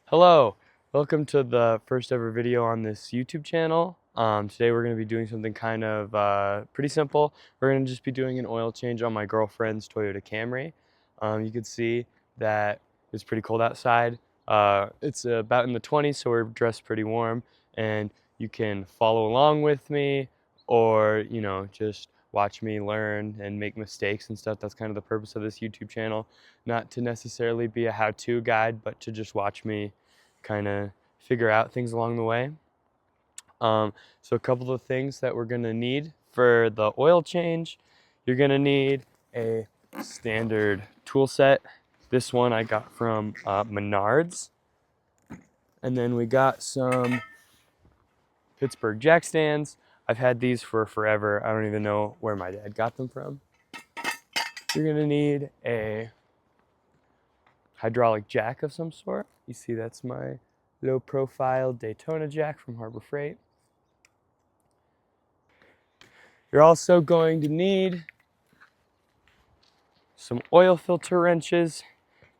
Hello, welcome to the first ever video on this YouTube channel. Today we're going to be doing something kind of pretty simple. We're going to just be doing an oil change on my girlfriend's Toyota Camry. You can see that it's pretty cold outside. It's about in the 20s, so we're dressed pretty warm, and you can follow along with me or, just watch me learn and make mistakes and stuff. That's kind of the purpose of this YouTube channel. Not to necessarily be a how-to guide, but to just watch me kind of figure out things along the way. So a couple of things that we're gonna need for the oil change. You're gonna need a standard tool set. This one I got from Menards. And then we got some Pittsburgh jack stands. I've had these for forever. I don't even know where my dad got them from. You're gonna need a hydraulic jack of some sort. You see that's my low profile Daytona jack from Harbor Freight. You're also going to need some oil filter wrenches.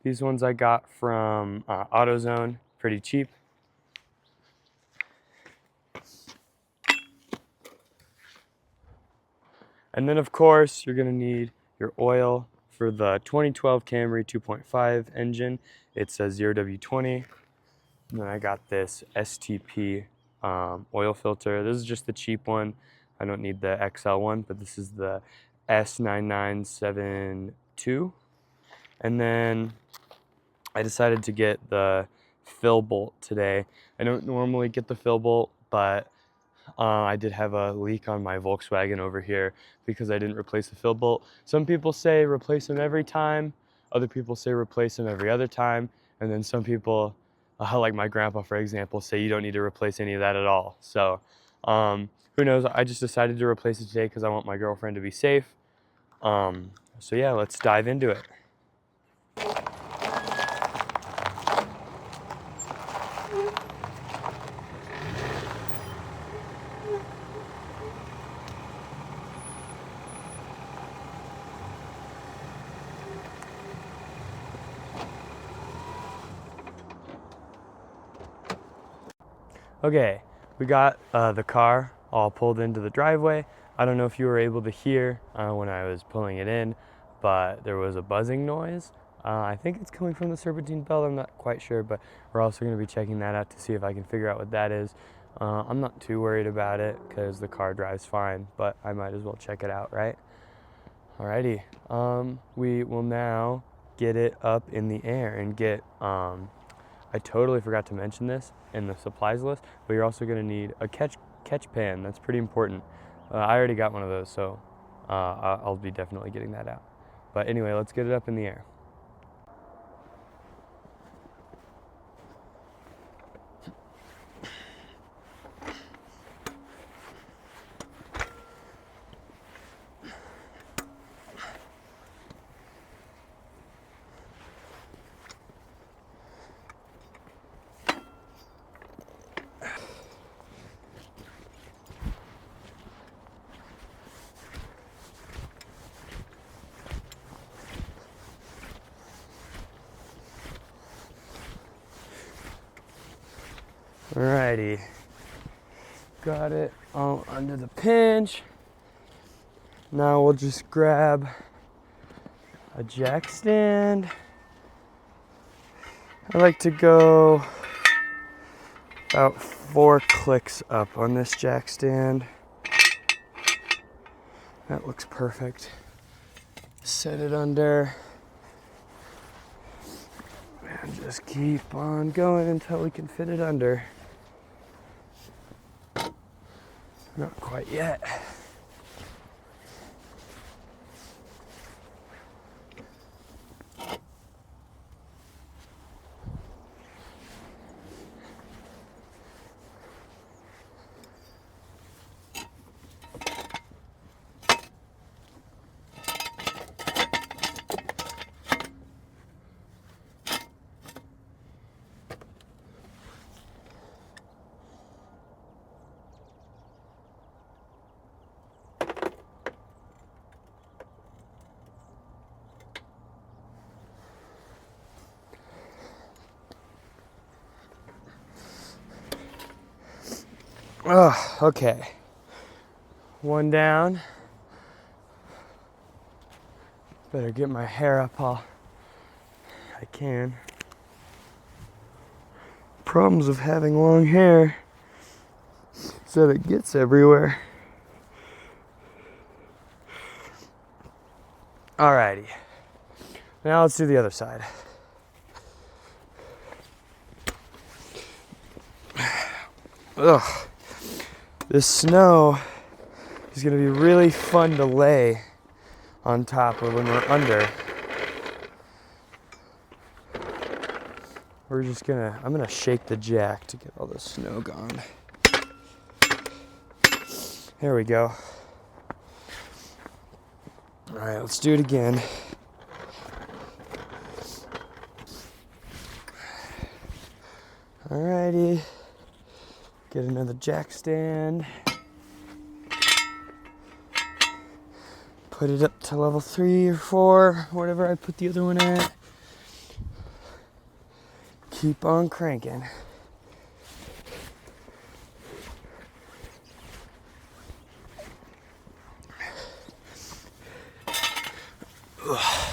These ones I got from AutoZone, pretty cheap. And then of course, you're gonna need your oil for the 2012 Camry 2.5 engine. It's a 0W20. And then I got this STP oil filter. This is just the cheap one. I don't need the XL one, but this is the S9972. And then I decided to get the fill bolt today. I don't normally get the fill bolt, but I did have a leak on my Volkswagen over here because I didn't replace the fill bolt. Some people say replace them every time. Other people say replace them every other time. And then some people, like my grandpa, for example, say you don't need to replace any of that at all. So who knows? I just decided to replace it today because I want my girlfriend to be safe. So yeah, let's dive into it. Okay, we got the car all pulled into the driveway. I don't know if you were able to hear when I was pulling it in, but there was a buzzing noise. I think it's coming from the serpentine belt, I'm not quite sure, but we're also going to be checking that out to see if I can figure out what that is. I'm not too worried about it because the car drives fine, but I might as well check it out, right? Alrighty, we will now get it up in the air and get I totally forgot to mention this in the supplies list, but you're also going to need a catch pan. That's pretty important. I already got one of those, so I'll be definitely getting that out. But anyway, let's get it up in the air. Alrighty, got it all under the pinch. Now we'll just grab a jack stand. I like to go about 4 clicks up on this jack stand. That looks perfect. Set it under and just keep on going until we can fit it under. Not quite yet. Oh, okay. One down. Better get my hair up all I can. Problems of having long hair is that it gets everywhere. Alrighty. Now let's do the other side. Ugh. This snow is gonna be really fun to lay on top of when we're under. I'm gonna shake the jack to get all the snow gone. There we go. All right, let's do it again. Alrighty. Get another jack stand. Put it up to level 3 or 4, whatever I put the other one at. Keep on cranking. Ugh.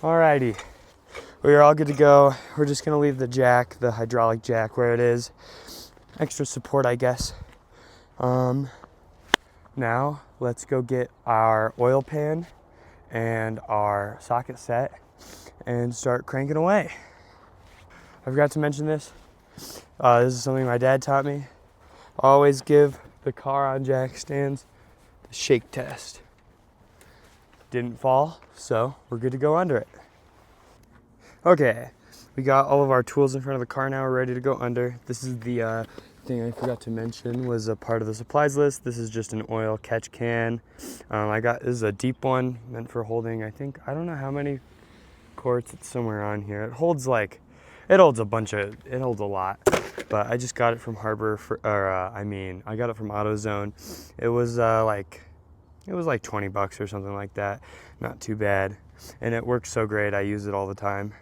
Alrighty, we're all good to go. We're just gonna leave the hydraulic jack where it is. Extra support, I guess. Now let's go get our oil pan and our socket set and start cranking away. I forgot to mention this. This is something my dad taught me. Always give the car on jack stands the shake test. Didn't fall, so we're good to go under it. Okay, we got all of our tools in front of the car now. We're ready to go under. This is the thing I forgot to mention was a part of the supplies list. This is just an oil catch can. This is a deep one meant for holding, I don't know how many quarts. It's somewhere on here. It holds a lot, but I just got it from I got it from AutoZone. It was like $20 or something like that. Not too bad. And it works so great. I use it all the time.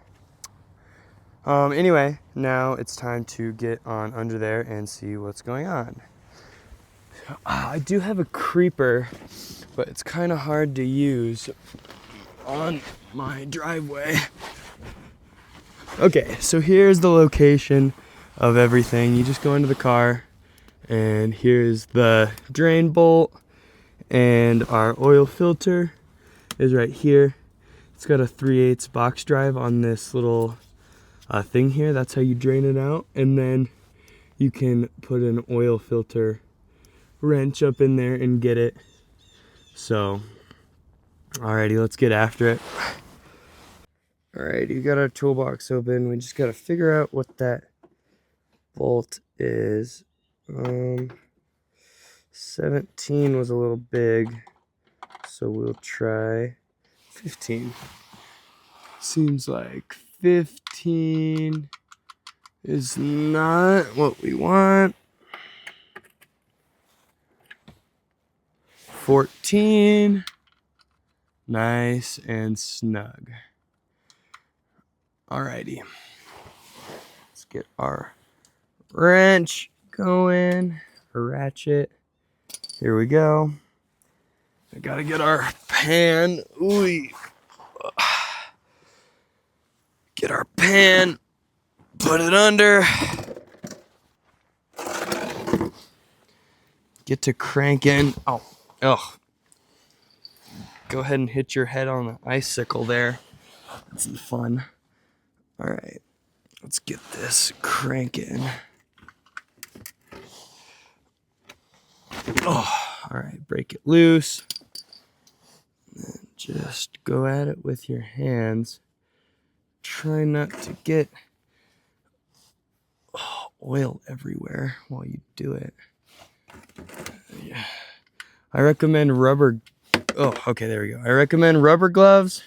Anyway, now it's time to get on under there and see what's going on. I do have a creeper, but it's kind of hard to use on my driveway. Okay, so here's the location of everything. You just go into the car, and here's the drain bolt, and our oil filter is right here. It's got a 3/8 box drive on this little thing here. That's how you drain it out, and then you can put an oil filter wrench up in there and get it. So, alrighty, let's get after it. Alright, you got our toolbox open. We just gotta figure out what that bolt is. 17 was a little big, so we'll try 15. Seems like 15 is not what we want. 14, nice and snug. Alrighty, let's get our wrench going, a ratchet. Here we go. I gotta get our pan. Ooh. Get our pan, put it under. Get to cranking. Oh. Go ahead and hit your head on the icicle there. That's fun. All right, let's get this cranking. Oh, all right, break it loose. And just go at it with your hands. Try not to get oil everywhere while you do it. Yeah. I recommend rubber. Oh, okay, there we go. I recommend rubber gloves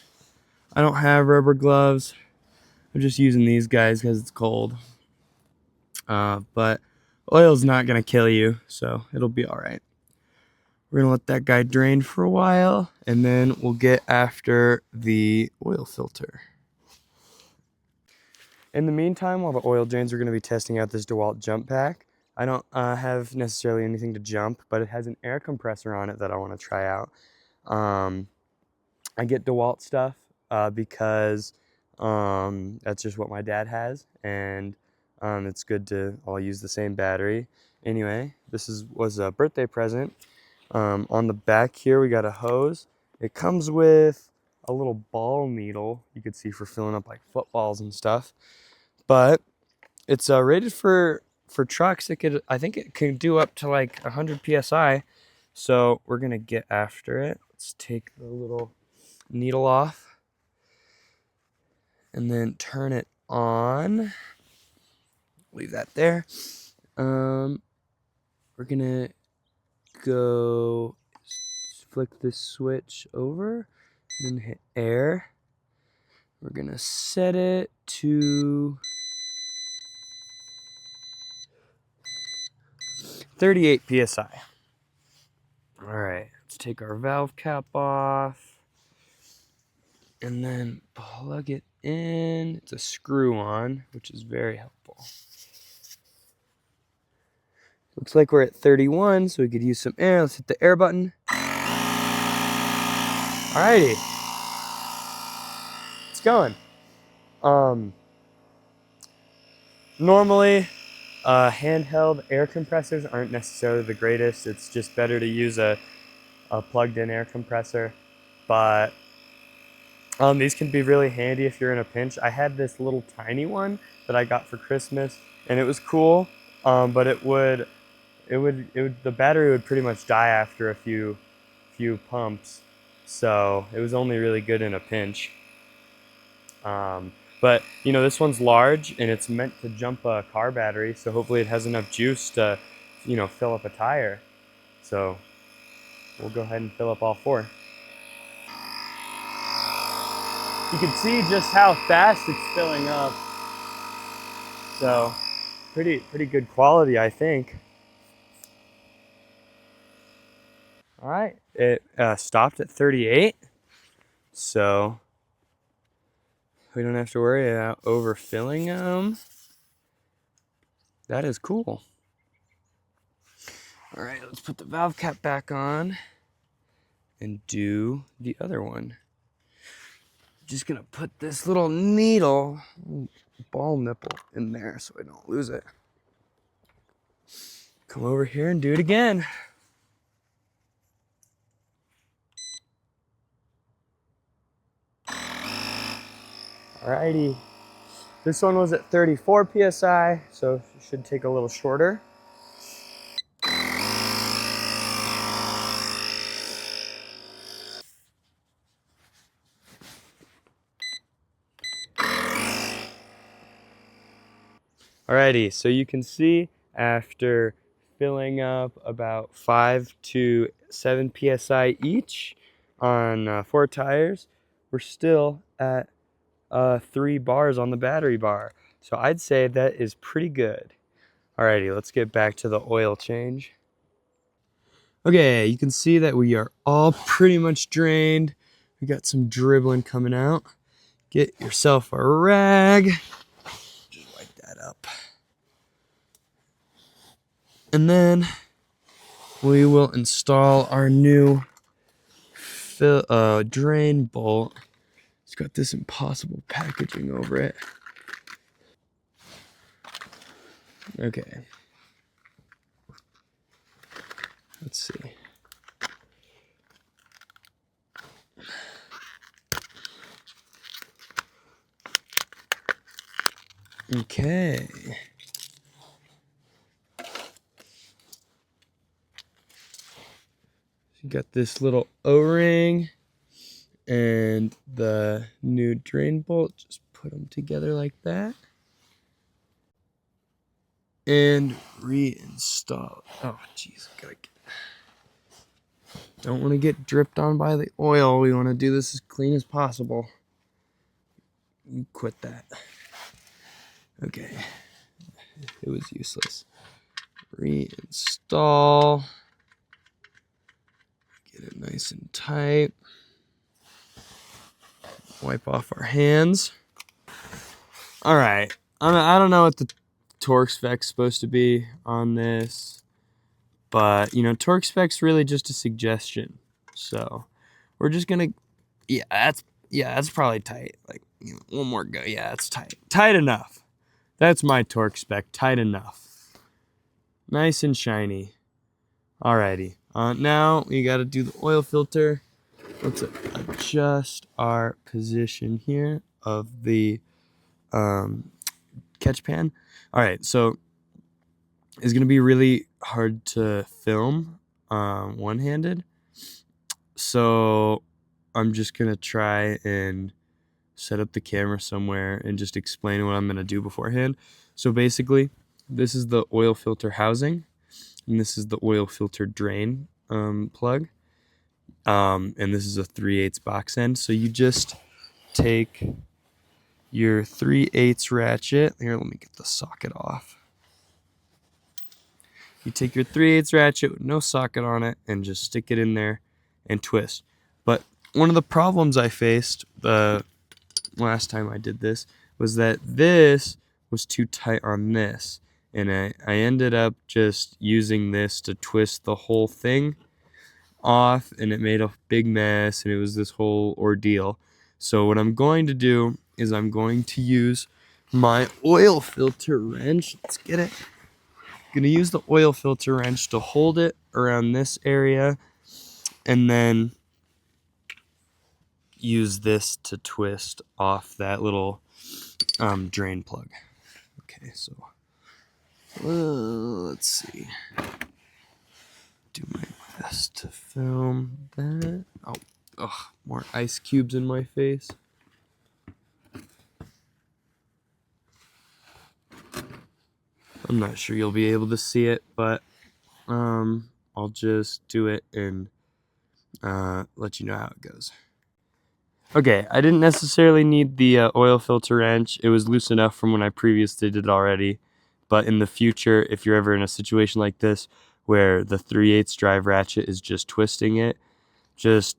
I don't have rubber gloves. I'm just using these guys because it's cold. But oil's not gonna kill you, so it'll be all right. We're gonna let that guy drain for a while, and then we'll get after the oil filter. In the meantime, while the oil drains, we're gonna be testing out this DeWalt jump pack. I don't have necessarily anything to jump, but it has an air compressor on it that I wanna try out. I get DeWalt stuff because that's just what my dad has, and it's good to all use the same battery. Anyway, this was a birthday present. On the back here, we got a hose. It comes with a little ball needle you could see for filling up like footballs and stuff, but it's rated for trucks. I think it can do up to like 100 psi. So we're gonna get after it. Let's take the little needle off and then turn it on. Leave that there. We're gonna go flick this switch over and then hit air. We're gonna set it to 38 psi. All right, let's take our valve cap off and then plug it in. It's a screw-on, which is very helpful. Looks like we're at 31, so we could use some air. Let's hit the air button. Alrighty, it's going. Normally, handheld air compressors aren't necessarily the greatest. It's just better to use a plugged-in air compressor, but these can be really handy if you're in a pinch. I had this little tiny one that I got for Christmas, and it was cool, but the battery would pretty much die after a few pumps, so it was only really good in a pinch. But you know, this one's large and it's meant to jump a car battery, so hopefully it has enough juice to, you know, fill up a tire. So we'll go ahead and fill up all four. You can see just how fast it's filling up. So pretty good quality, I think. All right, it stopped at 38, so we don't have to worry about overfilling them. That is cool. All right, let's put the valve cap back on and do the other one. Just gonna put this little needle, ball nipple in there so I don't lose it. Come over here and do it again. Alrighty. This one was at 34 psi, so it should take a little shorter. Alrighty, so you can see after filling up about 5 to 7 psi each on 4 tires, we're still at 3 bars on the battery bar. So I'd say that is pretty good. Alrighty, let's get back to the oil change. Okay, you can see that we are all pretty much drained. We got some dribbling coming out. Get yourself a rag. Just wipe that up. And then we will install our new drain bolt. It's got this impossible packaging over it. Okay. Let's see. Okay. You got this little O-ring and the new drain bolt. Just put them together like that. And reinstall. Oh, jeez. Don't want to get dripped on by the oil. We want to do this as clean as possible. quit that. Okay. It was useless. Reinstall. Get it nice and tight. Wipe off our hands. All right. I don't know what the torque spec's supposed to be on this, but you know, torque spec's really just a suggestion. So we're just gonna, yeah, that's probably tight. Like, you know, one more go. Yeah, it's tight enough. That's my torque spec. Tight enough. Nice and shiny. Alrighty. Now we got to do the oil filter. Let's adjust our position here of the catch pan. All right, so it's gonna be really hard to film one-handed. So I'm just gonna try and set up the camera somewhere and just explain what I'm gonna do beforehand. So basically, this is the oil filter housing, and this is the oil filter drain plug. And this is a 3/8 box end. So you just take your 3/8 ratchet. Here, let me get the socket off. You take your 3/8 ratchet with no socket on it and just stick it in there and twist. But one of the problems I faced the last time I did this was that this was too tight on this. And I ended up just using this to twist the whole thing off, and it made a big mess, and it was this whole ordeal. So what I'm going to do is I'm going to use my oil filter wrench. Let's get it. I'm going to use the oil filter wrench to hold it around this area, and then use this to twist off that little drain plug. Okay, so let's see. Do my best to film that. Oh, more ice cubes in my face. I'm not sure you'll be able to see it, but I'll just do it and let you know how it goes. Okay, I didn't necessarily need the oil filter wrench. It was loose enough from when I previously did it already. But in the future, if you're ever in a situation like this where the 3/8 drive ratchet is just twisting it, just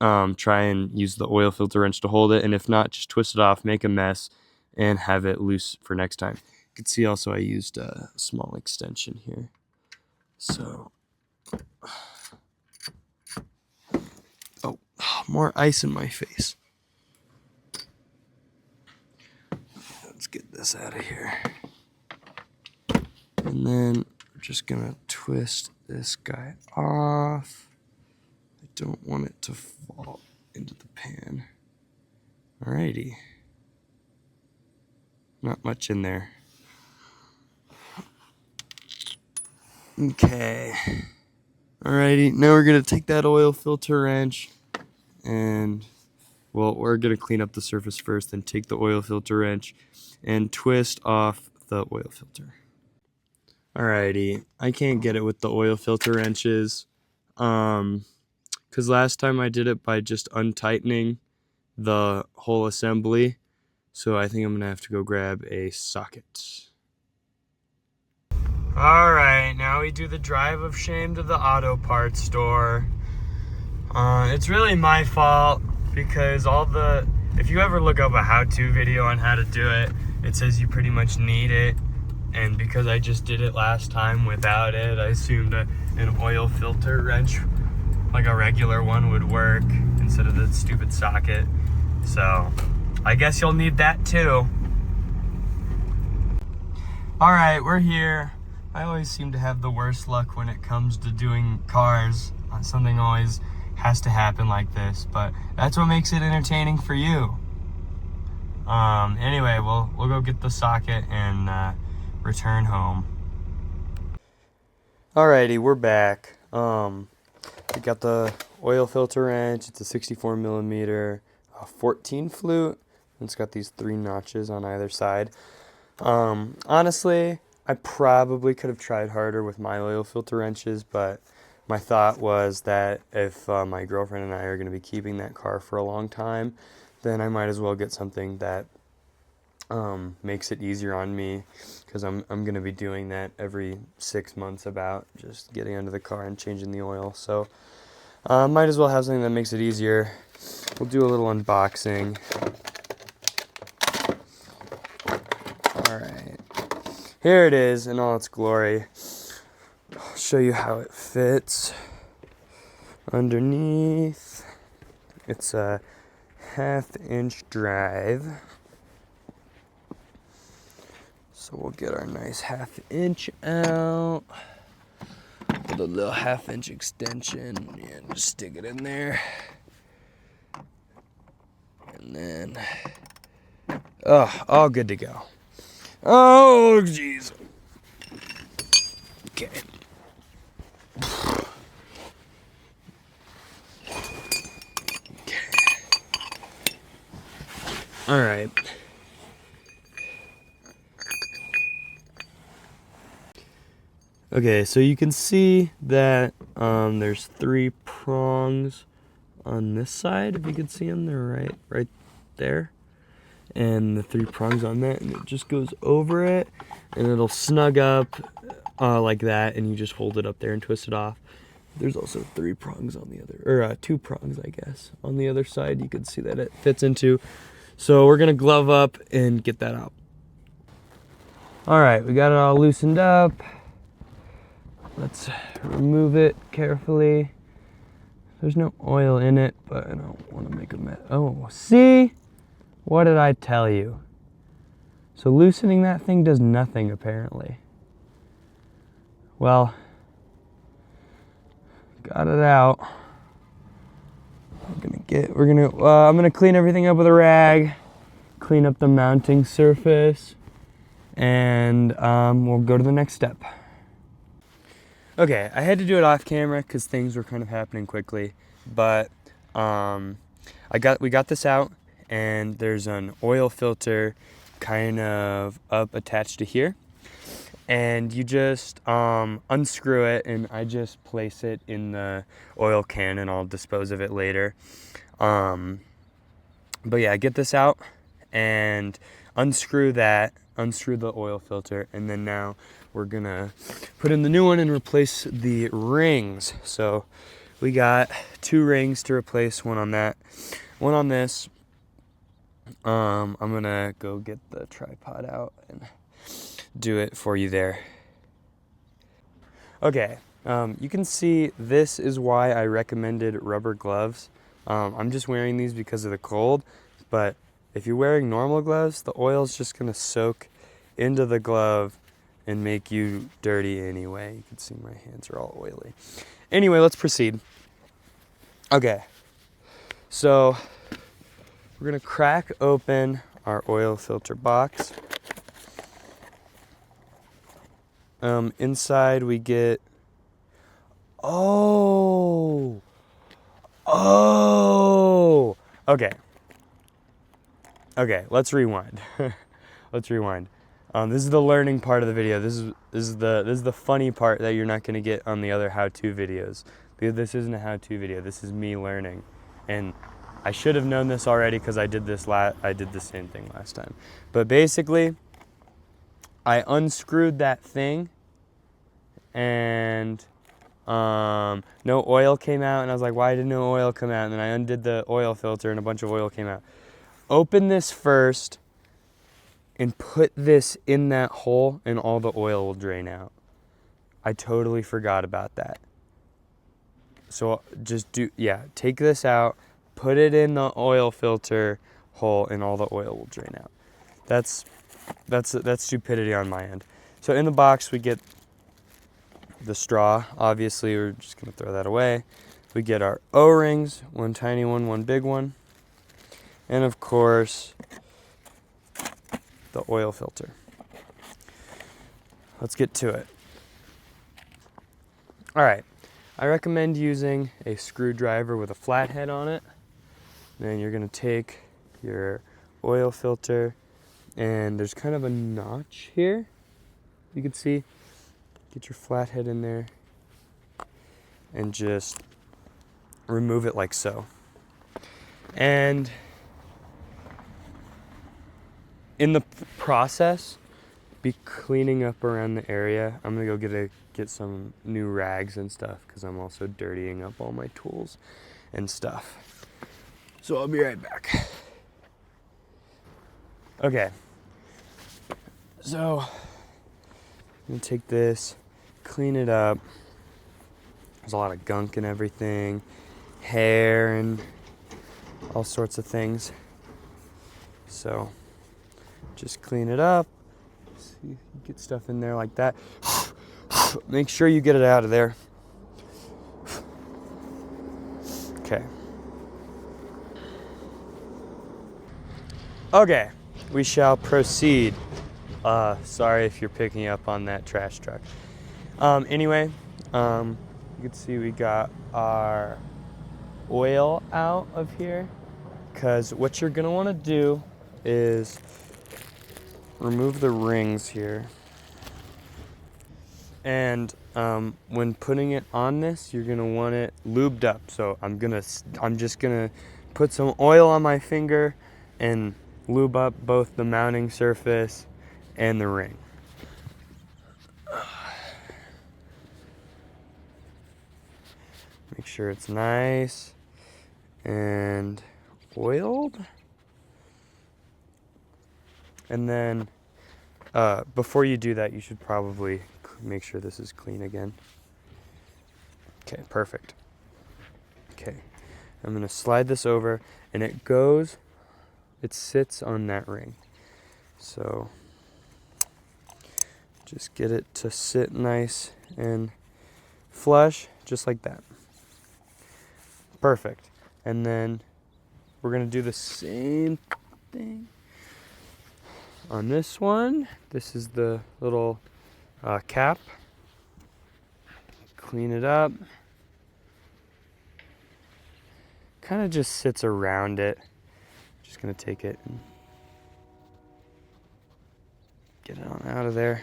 try and use the oil filter wrench to hold it. And if not, just twist it off, make a mess, and have it loose for next time. You can see also I used a small extension here. So, oh, more ice in my face. Let's get this out of here. And then we're just gonna twist this guy off. I don't want it to fall into the pan. Alrighty. Not much in there. Okay. Alrighty, now we're gonna take that oil filter wrench and, well, we're gonna clean up the surface first, then take the oil filter wrench and twist off the oil filter. Alrighty, I can't get it with the oil filter wrenches, because last time I did it by just untightening the whole assembly, so I think I'm gonna have to go grab a socket. Alright, now we do the drive of shame to the auto parts store. It's really my fault, because if you ever look up a how-to video on how to do it, it says you pretty much need it. And because I just did it last time without it, I assumed an oil filter wrench, like a regular one, would work instead of the stupid socket. So I guess you'll need that too. All right, we're here. I always seem to have the worst luck when it comes to doing cars. Something always has to happen like this, but that's what makes it entertaining for you. Anyway, we'll go get the socket and return home. Alrighty, we're back. We got the oil filter wrench. It's a 64 millimeter 14 flute. It's got these 3 notches on either side. Honestly, I probably could have tried harder with my oil filter wrenches, but my thought was that if my girlfriend and I are going to be keeping that car for a long time, then I might as well get something that makes it easier on me, because I'm gonna be doing that every 6 months, about just getting under the car and changing the oil. So might as well have something that makes it easier. We'll do a little unboxing. All right, here it is in all its glory. I'll show you how it fits underneath. It's a 1/2-inch drive. So we'll get our nice 1/2 inch out with a little 1/2 inch extension, and just stick it in there. And then, all good to go. Oh, jeez. Okay. All right. Okay, so you can see that there's 3 prongs on this side. If you can see them, they're right there. And the 3 prongs on that, and it just goes over it, and it'll snug up like that, and you just hold it up there and twist it off. There's also 3 prongs on the other, or 2 prongs, I guess, on the other side. You can see that it fits into. So we're gonna glove up and get that out. All right, we got it all loosened up. Let's remove it carefully. There's no oil in it, but I don't want to make a mess. Oh, see? What did I tell you? So loosening that thing does nothing, apparently. Well, got it out. I'm gonna clean everything up with a rag, clean up the mounting surface, and we'll go to the next step. Okay, I had to do it off camera because things were kind of happening quickly, but we got this out, and there's an oil filter kind of up attached to here, and you just unscrew it, and I just place it in the oil can, and I'll dispose of it later. But yeah, get this out and unscrew the oil filter, and then now we're gonna put in the new one and replace the rings. So we got 2 rings to replace, one on that, one on this. I'm gonna go get the tripod out and do it for you there. Okay, you can see this is why I recommended rubber gloves. I'm just wearing these because of the cold, but if you're wearing normal gloves, the oil is just gonna soak into the glove and make you dirty anyway. You can see my hands are all oily. Anyway, let's proceed. Okay, so we're gonna crack open our oil filter box. Inside we get, okay, let's rewind. Let's rewind. This is the learning part of the video. This is the funny part that you're not going to get on the other how-to videos. Because this isn't a how-to video. This is me learning, and I should have known this already because I did the same thing last time. But basically, I unscrewed that thing, and no oil came out, and I was like, why did no oil come out? And then I undid the oil filter, and a bunch of oil came out. Open this first and put this in that hole, and all the oil will drain out. I totally forgot about that. So just take this out, put it in the oil filter hole, and all the oil will drain out. That's stupidity on my end. So in the box we get the straw. Obviously we're just gonna throw that away. We get our O-rings, one tiny one, one big one, and of course the oil filter. Let's get to it. All right, I recommend using a screwdriver with a flathead on it. Then you're gonna take your oil filter, and there's kind of a notch here. You can see, get your flathead in there and just remove it like so. And in the process, be cleaning up around the area. I'm gonna go get some new rags and stuff because I'm also dirtying up all my tools and stuff. So I'll be right back. Okay. So I'm gonna take this, clean it up. There's a lot of gunk and everything, hair and all sorts of things. So just clean it up. See, get stuff in there like that. Make sure you get it out of there. Okay. Okay, we shall proceed. Sorry if you're picking up on that trash truck. Anyway, you can see we got our oil out of here, because what you're gonna want to do is remove the rings here, and when putting it on this, you're gonna want it lubed up. So I'm just gonna put some oil on my finger and lube up both the mounting surface and the ring. Make sure it's nice and oiled. And then before you do that, you should probably make sure this is clean again. Okay, perfect. Okay, I'm gonna slide this over, and it sits on that ring. So just get it to sit nice and flush, just like that. Perfect. And then we're gonna do the same thing on this one. This is the little cap. Clean it up. Kind of just sits around it. Just gonna take it and get it on out of there.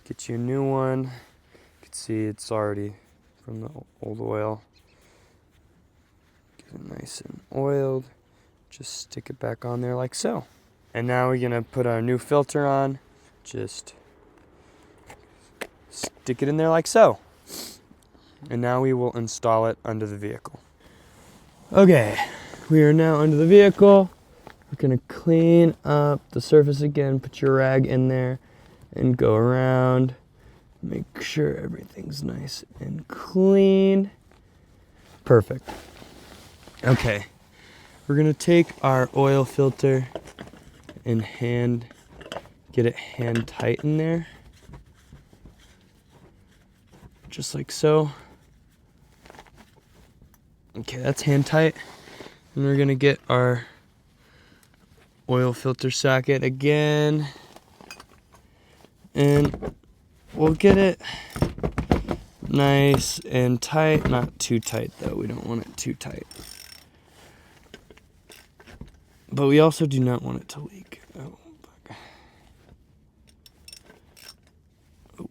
Get you a new one. You can see it's already from the old oil. Get it nice and oiled. Just stick it back on there like so. And now we're gonna put our new filter on. Just stick it in there like so. And now we will install it under the vehicle. Okay, we are now under the vehicle. We're gonna clean up the surface again, put your rag in there and go around. Make sure everything's nice and clean. Perfect. Okay, we're gonna take our oil filter and get it hand tight in there. Just like so. Okay, that's hand tight. And we're gonna get our oil filter socket again. And we'll get it nice and tight. Not too tight though, we don't want it too tight. But we also do not want it to leak. Oh, fuck. Oh.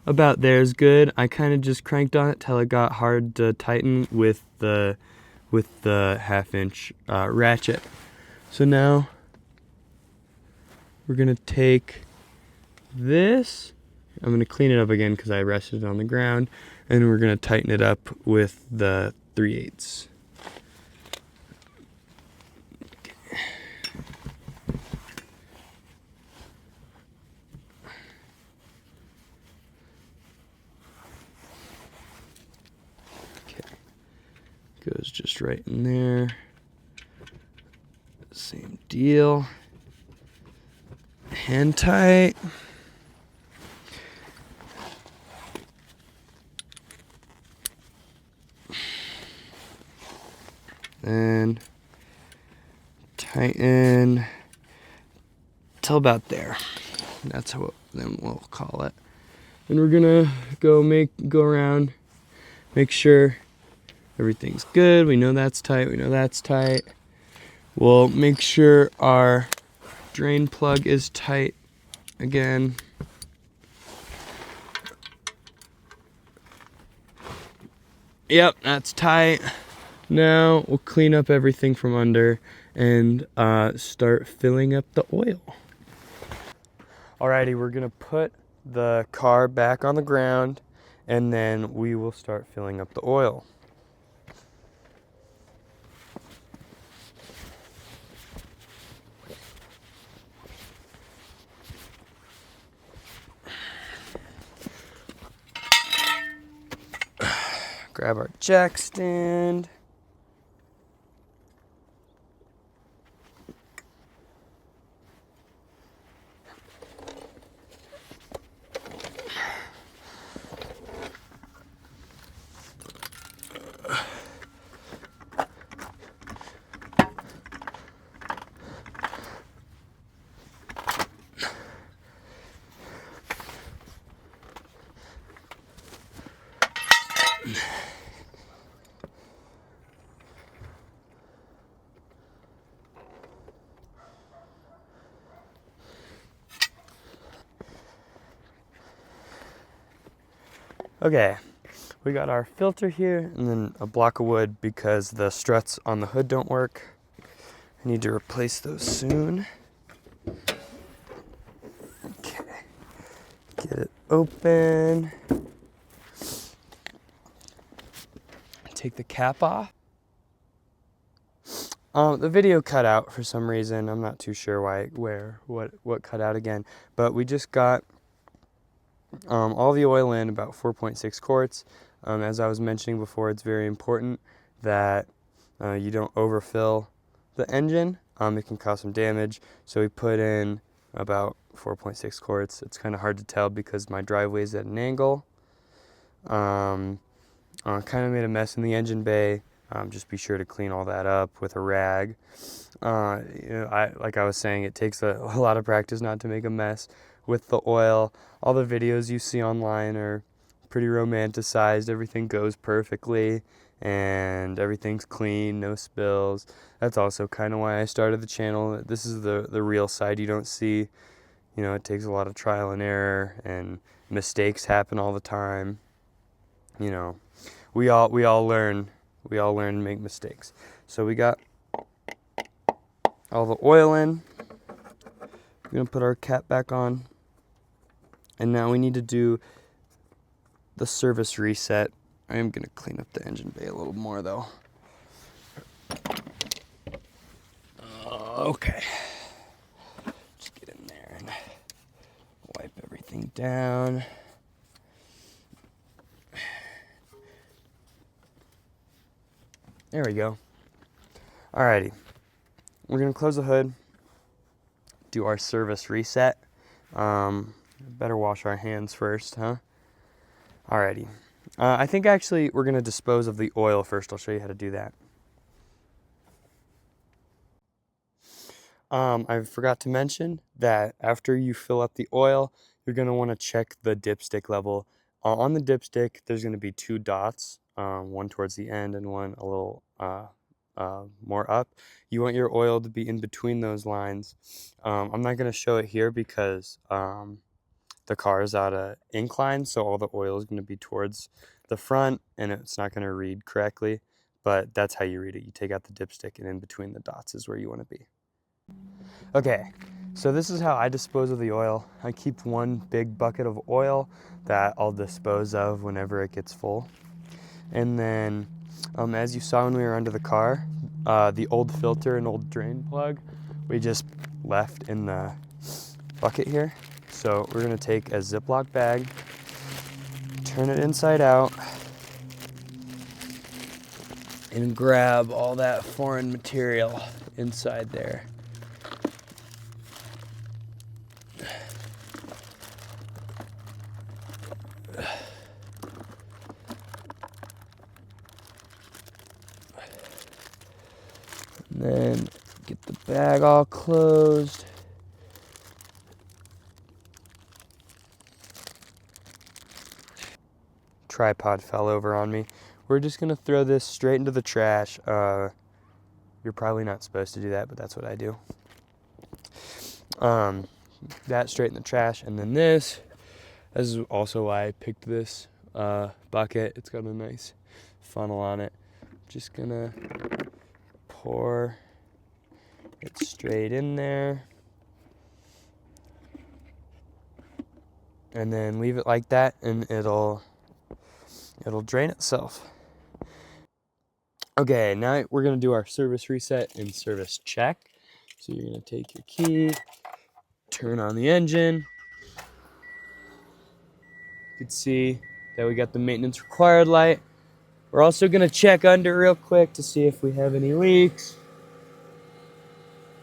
About there is good. I kind of just cranked on it till it got hard to tighten with the 1/2-inch ratchet. So now we're gonna take this. I'm gonna clean it up again because I rested it on the ground, and we're gonna tighten it up with the 3/8. Goes just right in there. Same deal. hand tight. Then tighten till about there. That's what then we'll call it. And we're gonna go around, make sure everything's good. We know that's tight, we know that's tight. We'll make sure our drain plug is tight again. Yep, that's tight. Now we'll clean up everything from under and start filling up the oil. Alrighty, we're gonna put the car back on the ground and then we will start filling up the oil. Grab our jack stand. Okay, we got our filter here and then a block of wood because the struts on the hood don't work. I need to replace those soon. Okay, get it open. Take the cap off. The video cut out for some reason. I'm not too sure what cut out again, but we just got all the oil in, about 4.6 quarts. As I was mentioning before, it's very important that you don't overfill the engine. It can cause some damage. So we put in about 4.6 quarts. It's kind of hard to tell because my driveway is at an angle. Kind of made a mess in the engine bay. Just be sure to clean all that up with a rag. Like I was saying, it takes a lot of practice not to make a mess with the oil. All the videos you see online are pretty romanticized. Everything goes perfectly and everything's clean, no spills. That's also kind of why I started the channel. This is the real side you don't see. You know, it takes a lot of trial and error and mistakes happen all the time. You know, we all learn and make mistakes. So we got all the oil in. We're gonna put our cap back on. And now we need to do the service reset. I am gonna clean up the engine bay a little more though. Okay. Just get in there and wipe everything down. There we go. Alrighty. We're gonna close the hood, do our service reset. Better wash our hands first, huh? Alrighty. I think actually we're gonna dispose of the oil first. I'll show you how to do that. I forgot to mention that after you fill up the oil, you're gonna wanna check the dipstick level. On the dipstick, there's gonna be two dots, one towards the end and one a little more up. You want your oil to be in between those lines. I'm not gonna show it here because the car is at an incline, so all the oil is gonna be towards the front and it's not gonna read correctly, but that's how you read it. You take out the dipstick and in between the dots is where you wanna be. Okay, so this is how I dispose of the oil. I keep one big bucket of oil that I'll dispose of whenever it gets full. And then, as you saw when we were under the car, the old filter and old drain plug, we just left in the bucket here. So we're gonna take a Ziploc bag, turn it inside out, and grab all that foreign material inside there. And then get the bag all closed. Tripod fell over on me. We're just gonna throw this straight into the trash. You're probably not supposed to do that, but that's what I do. That straight in the trash, and then this is also why I picked this bucket. It's got a nice funnel on it. Just gonna pour it straight in there, and then leave it like that, and it'll drain itself. Okay, now we're gonna do our service reset and service check. So you're gonna take your key, turn on the engine. You can see that we got the maintenance required light. We're also gonna check under real quick to see if we have any leaks.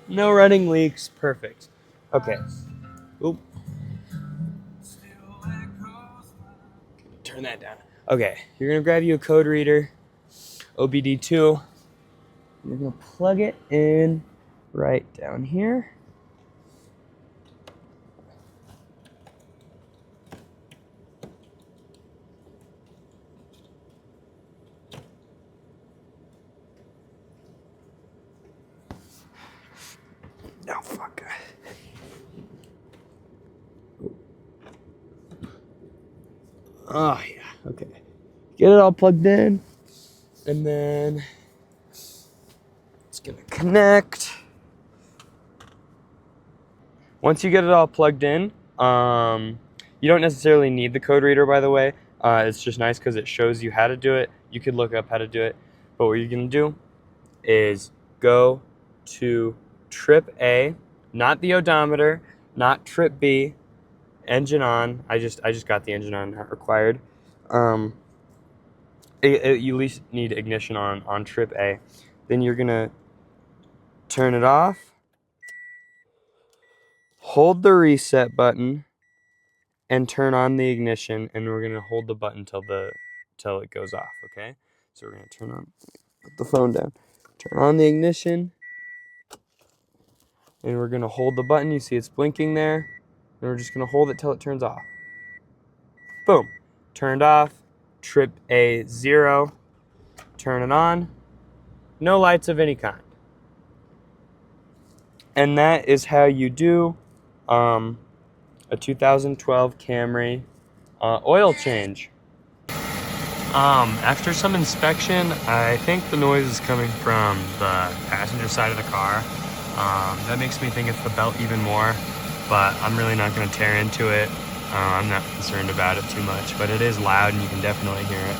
No running leaks, perfect. Okay. Oop. Turn that down. Okay, you're gonna grab you a code reader, OBD2. You're gonna plug it in right down here. Oh, fuck. Oh, yeah, okay. Get it all plugged in, and then it's gonna connect. Once you get it all plugged in, you don't necessarily need the code reader, by the way. It's just nice because it shows you how to do it. You could look up how to do it, but what you're gonna do is go to trip A, not the odometer, not trip B, engine on. I just got the engine on, not required. You at least need ignition on trip A. Then you're gonna turn it off, hold the reset button, and turn on the ignition, and we're gonna hold the button till it goes off, okay? So we're gonna put the phone down, turn on the ignition, and we're gonna hold the button. You see it's blinking there, and we're just gonna hold it till it turns off. Boom, turned off, trip A 0, turn it on, no lights of any kind. And that is how you do a 2012 Camry oil change. After some inspection, I think the noise is coming from the passenger side of the car. That makes me think it's the belt even more, but I'm really not going to tear into it. I'm not concerned about it too much, but it is loud and you can definitely hear it.